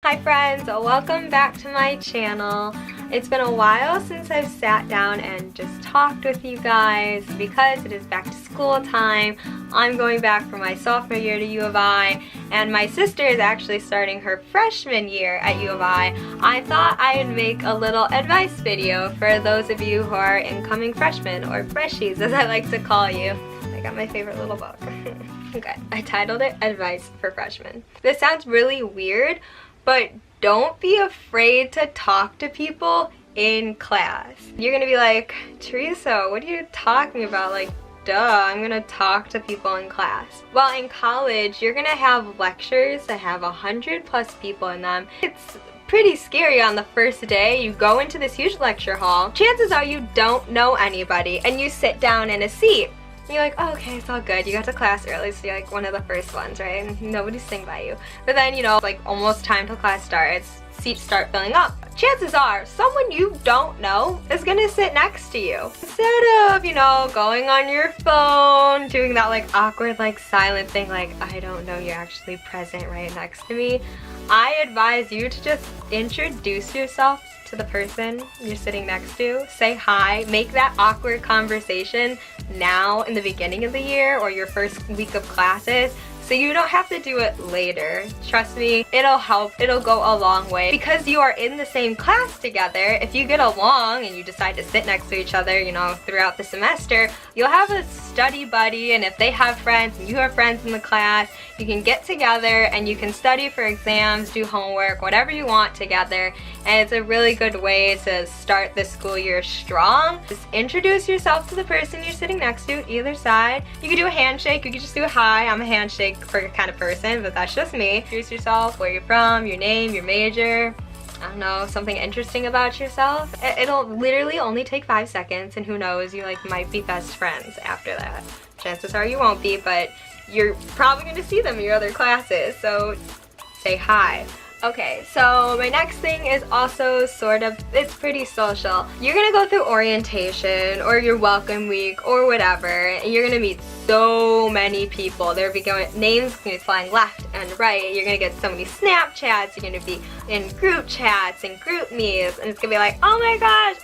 Hi friends, welcome back to my channel. It's been a while since I've sat down and just talked with you guys because it is back to school time. I'm going back for my sophomore year to U of I, and my sister is actually starting her freshman year at U of I. I thought I'd make a little advice video for those of you who are incoming freshmen, or freshies as I like to call you. I got my favorite little book. Okay, I titled it Advice for Freshmen. This sounds really weird, but don't be afraid to talk to people in class. You're gonna be like, Teresa, what are you talking about? Like, duh, I'm gonna talk to people in class. Well, in college, you're gonna have lectures that have 100+ people in them. It's pretty scary on the first day. You go into this huge lecture hall. Chances are you don't know anybody, and you sit down in a seat. You're like, oh, okay, it's all good. You got to class early, so you're like one of the first ones, right? And nobody's sitting by you. But then, you know, like almost time till class starts, seats start filling up. Chances are someone you don't know is gonna sit next to you. Instead of, you know, going on your phone, doing that like awkward, like silent thing, like, I don't know you're actually present right next to me, I advise you to just introduce yourself to the person you're sitting next to. Say hi, make that awkward conversation now in the beginning of the year or your first week of classes, so you don't have to do it later. Trust me, it'll help. It'll go a long way. Because you are in the same class together, if you get along and you decide to sit next to each other, you know, throughout the semester, you'll have a study buddy, and if they have friends and you have friends in the class, you can get together and you can study for exams, do homework, whatever you want together, and it's a really good way to start the school year strong. Just introduce yourself to the person you're sitting next to, either side. You can do a handshake, you can just do a hi. I'm a handshake for kind of person, but that's just me. Introduce yourself, where you're from, your name, your major, I don't know, something interesting about yourself. It'll literally only take 5 seconds, and who knows, you like might be best friends after that. Chances are you won't be, but you're probably going to see them in your other classes, so say hi. Okay, so my next thing is also sort of, it's pretty social. You're gonna go through orientation or your welcome week or whatever, and you're gonna meet so many people. There'll be names gonna be flying left and right. You're gonna get so many Snapchats. You're gonna be in group chats and group meets, and it's gonna be like, oh my gosh,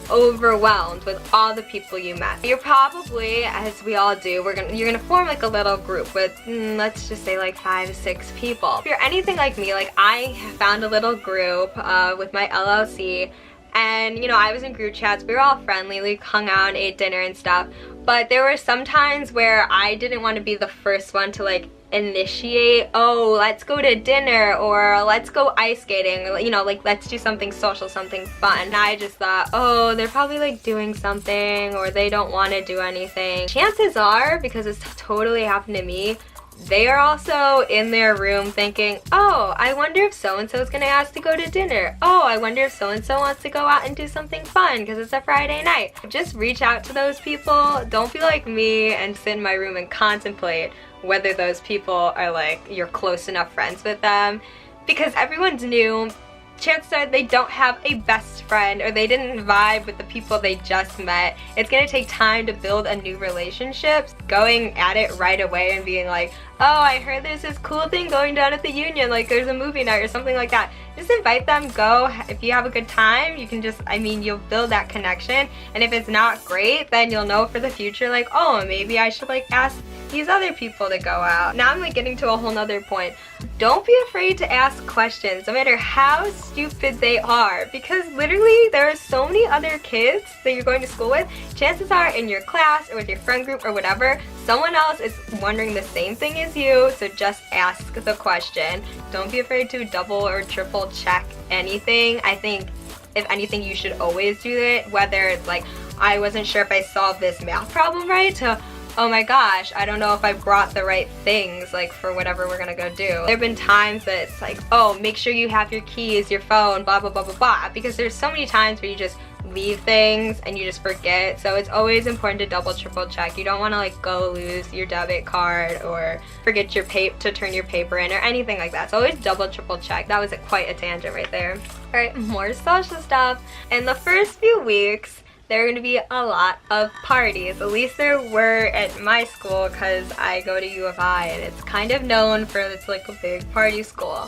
overwhelmed with all the people you met. You're probably, as we all do, you're gonna form like a little group with let's just say like 5 to 6 people. If you're anything like me, like I found a little group with my LLC, and you know, I was in group chats. We were all friendly, we hung out and ate dinner and stuff, but there were some times where I didn't want to be the first one to like initiate, oh, let's go to dinner, or let's go ice skating, or, you know, like let's do something social, something fun. And I just thought, oh, they're probably like doing something, or they don't want to do anything. Chances are, because it's totally happened to me, they are also in their room thinking, oh, I wonder if so-and-so is gonna ask to go to dinner. Oh, I wonder if so-and-so wants to go out and do something fun because it's a Friday night. Just reach out to those people. Don't be like me and sit in my room and contemplate whether those people are like, you're close enough friends with them, because everyone's new. Chances are they don't have a best friend, or they didn't vibe with the people they just met. It's gonna take time to build a new relationship. Going at it right away and being like, oh, I heard there's this cool thing going down at the Union, like there's a movie night or something like that. Just invite them, go. If you have a good time, you can just, I mean, you'll build that connection. And if it's not great, then you'll know for the future, like, oh, maybe I should like ask these other people to go out. Now I'm like getting to a whole nother point. Don't be afraid to ask questions, no matter how stupid they are, because literally there are so many other kids that you're going to school with. Chances are in your class or with your friend group or whatever, someone else is wondering the same thing as you, so just ask the question. Don't be afraid to double or triple check anything. I think if anything, you should always do it, whether it's like, I wasn't sure if I solved this math problem right, to, oh my gosh, I don't know if I brought the right things like for whatever we're gonna go do. There have been times that it's like, oh, make sure you have your keys, your phone, blah, blah, blah, blah, blah, because there's so many times where you just leave things and you just forget. So it's always important to double, triple check. You don't want to like go lose your debit card or forget your to turn your paper in or anything like that. So always double, triple check. That was quite a tangent right there. All right, more social stuff. In the first few weeks, there are going to be a lot of parties. At least there were at my school, because I go to U of I and it's kind of known for it's like a big party school.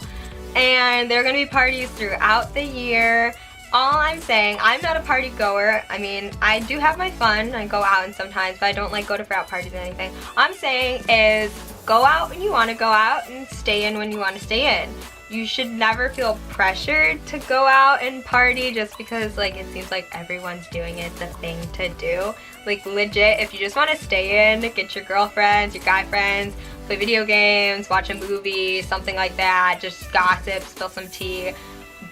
and there are gonna be parties throughout the year. All I'm saying, I'm not a party goer. I mean, I do have my fun. I go out and sometimes, but I don't like go to frat parties or anything. All I'm saying is go out when you want to go out and stay in when you want to stay in. You should never feel pressured to go out and party just because like it seems like everyone's doing it. It's a thing to do. Like legit, if you just want to stay in, get your girlfriends, your guy friends, play video games, watch a movie, something like that, just gossip, spill some tea,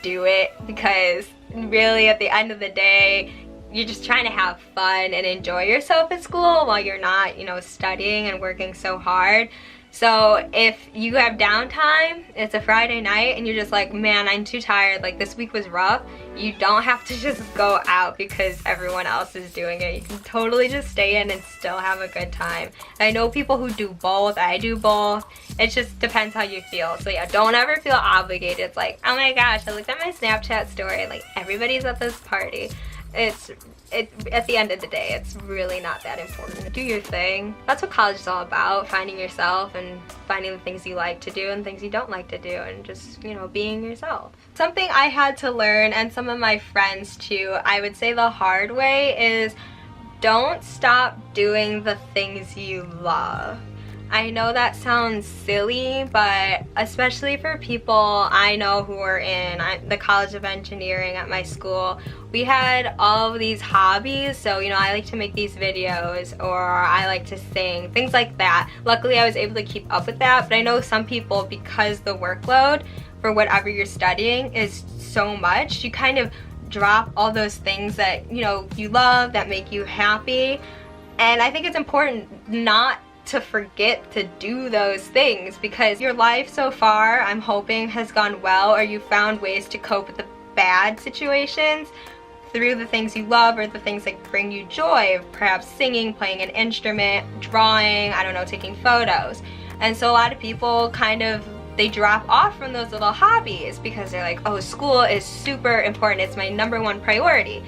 do it, because really at the end of the day you're just trying to have fun and enjoy yourself at school while you're not, you know, studying and working so hard. So if you have downtime, it's a Friday night and you're just like, man, I'm too tired, like this week was rough, you don't have to just go out because everyone else is doing it. You can totally just stay in and still have a good time. I know people who do both, I do both. It just depends how you feel. So yeah, don't ever feel obligated. It's like, oh my gosh, I looked at my Snapchat story, like everybody's at this party. At the end of the day, it's really not that important. Do your thing. That's what college is all about, finding yourself and finding the things you like to do and things you don't like to do, and just, you know, being yourself. Something I had to learn, and some of my friends too, I would say the hard way, is don't stop doing the things you love. I know that sounds silly, but especially for people I know who are in the College of Engineering at my school, we had all of these hobbies. So, you know, I like to make these videos, or I like to sing, things like that. Luckily, I was able to keep up with that, but I know some people, because the workload for whatever you're studying is so much, you kind of drop all those things that, you know, you love, that make you happy. And I think it's important not to forget to do those things, because your life so far, I'm hoping, has gone well, or you found ways to cope with the bad situations through the things you love, or the things that bring you joy, perhaps singing, playing an instrument, drawing, I don't know, taking photos. And so a lot of people kind of, they drop off from those little hobbies because they're like, oh, school is super important, it's my #1 priority.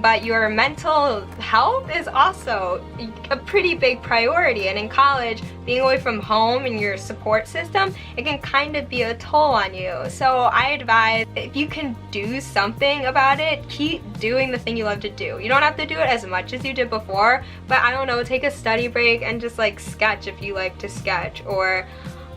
But your mental health is also a pretty big priority, and in college, being away from home and your support system, it can kind of be a toll on you. So I advise, if you can do something about it, keep doing the thing you love to do. You don't have to do it as much as you did before, but I don't know, take a study break and just like sketch if you like to sketch, or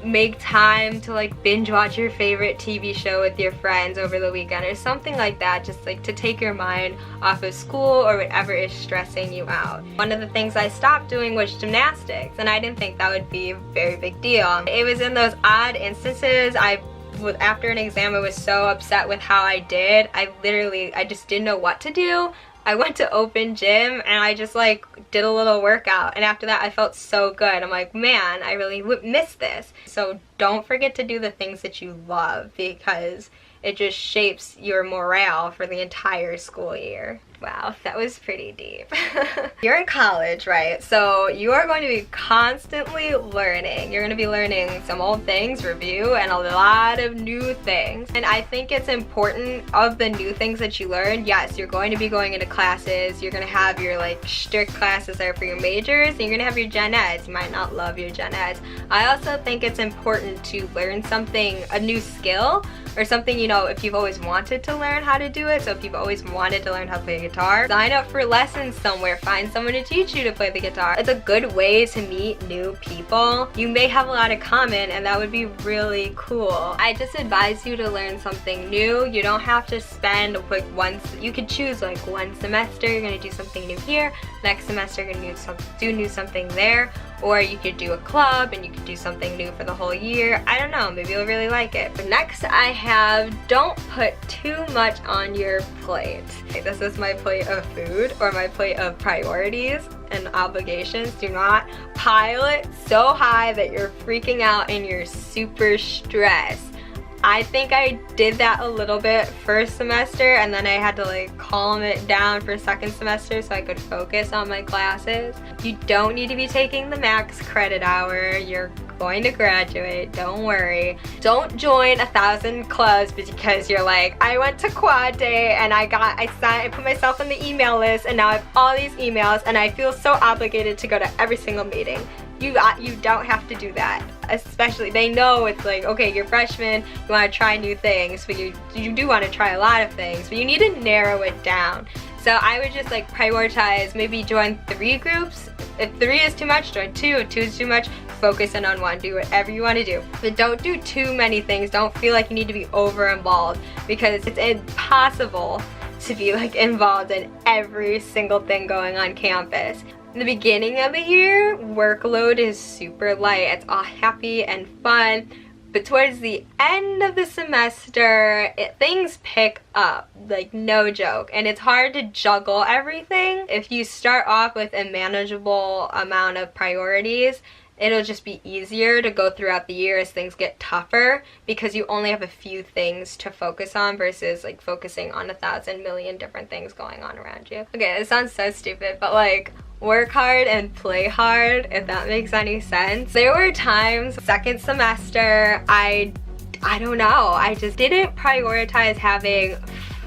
make time to like binge watch your favorite TV show with your friends over the weekend, or something like that, just like to take your mind off of school or whatever is stressing you out. One of the things I stopped doing was gymnastics, and I didn't think that would be a very big deal. It was in those odd instances, after an exam, I was so upset with how I did. I just didn't know what to do. I went to open gym and I just like did a little workout, and after that I felt so good. I'm like, man, I really miss this. So don't forget to do the things that you love, because it just shapes your morale for the entire school year. Wow, that was pretty deep. You're in college, right? So you are going to be constantly learning. You're going to be learning some old things, review, and a lot of new things. And I think it's important, of the new things that you learn, yes, you're going to be going into classes. You're going to have your like strict classes there for your majors, and you're going to have your gen eds. You might not love your gen eds. I also think it's important to learn something, a new skill, or something, you know, if you've always wanted to learn how to do it. So if you've always wanted to learn how to play guitar, sign up for lessons somewhere, find someone to teach you to play the guitar. It's a good way to meet new people. You may have a lot in common, and that would be really cool. I just advise you to learn something new. You don't have to spend like you could choose like one semester, you're gonna do something new here, next semester you're gonna do something there, or you could do a club and you could do something new for the whole year. I don't know, maybe you'll really like it. But next I have, don't put too much on your plate. This is my plate of food, or my plate of priorities and obligations. Do not pile it so high that you're freaking out and you're super stressed. I think I did that a little bit first semester, and then I had to like calm it down for second semester so I could focus on my classes. You don't need to be taking the max credit hour. You're going to graduate, don't worry. Don't join 1,000 clubs because you're like, I went to quad day and I put myself on the email list, and now I have all these emails and I feel so obligated to go to every single meeting. You don't have to do that. Especially, they know it's like, okay, you're freshmen, you want to try new things, but you do want to try a lot of things, but you need to narrow it down. So I would just like prioritize, maybe join 3 groups. If 3 is too much, join 2. If 2 is too much, focus in on 1. Do whatever you want to do. But don't do too many things. Don't feel like you need to be over involved, because it's impossible to be like involved in every single thing going on campus. In the beginning of the year, workload is super light. It's all happy and fun. But towards the end of the semester, things pick up, like no joke. And it's hard to juggle everything. If you start off with a manageable amount of priorities, it'll just be easier to go throughout the year as things get tougher, because you only have a few things to focus on versus like focusing on 1,000 million different things going on around you. Okay, this sounds so stupid, but like, work hard and play hard, if that makes any sense. There were times, second semester, I don't know, I just didn't prioritize having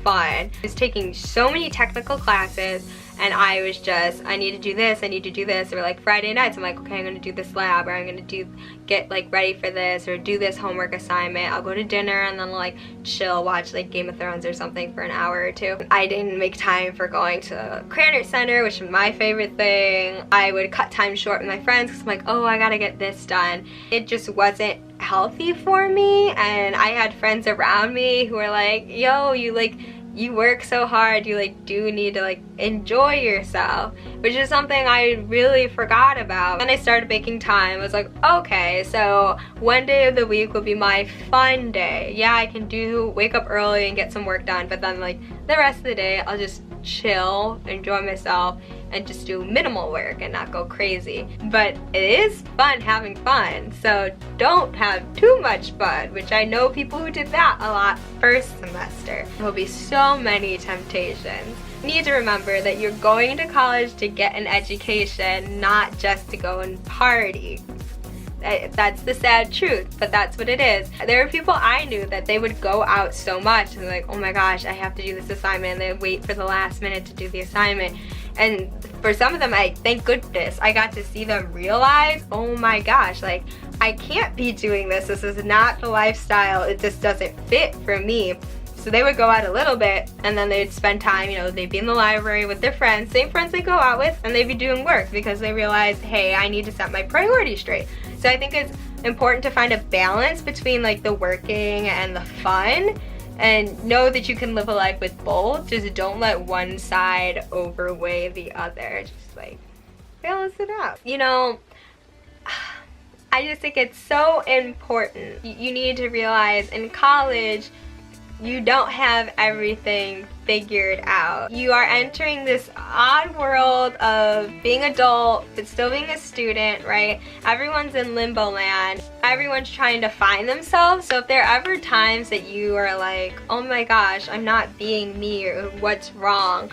fun. I was taking so many technical classes, and I was just, I need to do this, I need to do this. Or like Friday nights, I'm like, okay, I'm gonna do this lab, or I'm gonna get like ready for this, or do this homework assignment. I'll go to dinner and then like chill, watch like Game of Thrones or something for an hour or 2. I didn't make time for going to Cranert Center, which is my favorite thing. I would cut time short with my friends because I'm like, oh, I gotta get this done. It just wasn't healthy for me, and I had friends around me who were like, yo, you work so hard, you like do need to like enjoy yourself, which is something I really forgot about. Then I started making time. I was like, okay, so one day of the week will be my fun day. Yeah, I can wake up early and get some work done, but then like the rest of the day I'll just chill, enjoy myself, and just do minimal work and not go crazy. But it is fun having fun, so don't have too much fun, which I know people who did that a lot first semester. There will be so many temptations. You need to remember that you're going to college to get an education, not just to go and party. That's the sad truth, but that's what it is. There are people I knew that they would go out so much and they're like, oh my gosh, I have to do this assignment, and they wait for the last minute to do the assignment. And for some of them, thank goodness, I got to see them realize, oh my gosh, like, I can't be doing this. This is not the lifestyle. It just doesn't fit for me. So they would go out a little bit, and then they'd spend time, you know, they'd be in the library with their friends, same friends they go out with, and they'd be doing work because they realized, hey, I need to set my priorities straight. So I think it's important to find a balance between like the working and the fun, and know that you can live a life with both. Just don't let one side overweigh the other. Just like balance it out. You know, I just think it's so important. You need to realize in college, you don't have everything figured out. You are entering this odd world of being adult but still being a student, right? Everyone's in limbo land. Everyone's trying to find themselves. So if there are ever times that you are like, oh my gosh, I'm not being me, or what's wrong,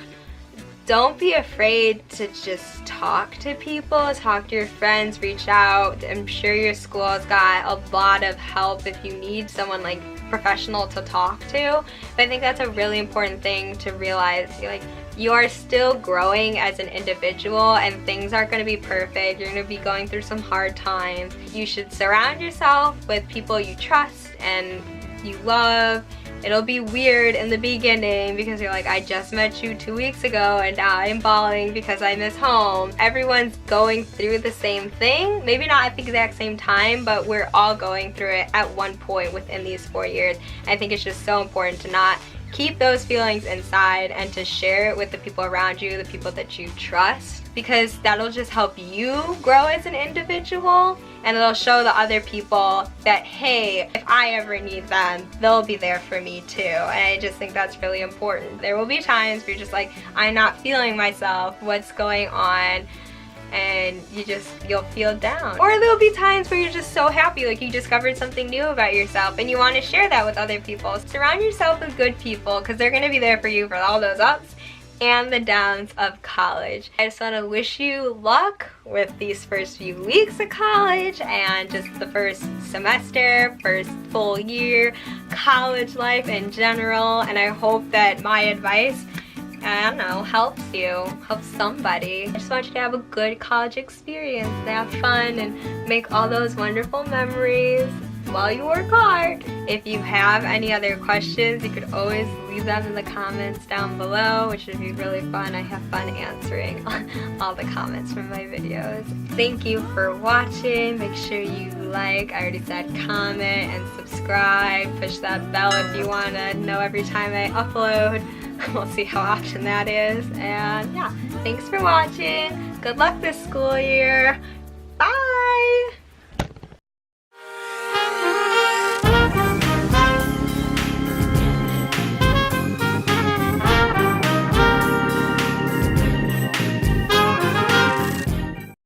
don't be afraid to just talk to people, talk to your friends, reach out. I'm sure your school has got a lot of help if you need someone like professional to talk to. But I think that's a really important thing to realize. Like, you are still growing as an individual, and things aren't going to be perfect. You're going to be going through some hard times. You should surround yourself with people you trust and you love. It'll be weird in the beginning because you're like, I just met you 2 weeks ago and now I'm bawling because I miss home. Everyone's going through the same thing. Maybe not at the exact same time, but we're all going through it at one point within these 4 years. I think it's just so important to not keep those feelings inside and to share it with the people around you, the people that you trust, because that'll just help you grow as an individual, and it'll show the other people that, hey, if I ever need them, they'll be there for me too. And I just think that's really important. There will be times where you're just like, I'm not feeling myself, what's going on? And you'll feel down. Or there'll be times where you're just so happy, like you discovered something new about yourself and you want to share that with other people. Surround yourself with good people, because they're going to be there for you for all those ups and the downs of college. I just want to wish you luck with these first few weeks of college and just the first semester, first full year, college life in general, and I hope that my advice I don't know, helps somebody. I just want you to have a good college experience, have fun, and make all those wonderful memories while you work hard. If you have any other questions, you could always leave them in the comments down below, which would be really fun. I have fun answering all the comments from my videos. Thank you for watching. Make sure you like, I already said, comment and subscribe. Push that bell if you want to know every time I upload. We'll see how often that is. And yeah, thanks for watching. Good luck this school year. Bye!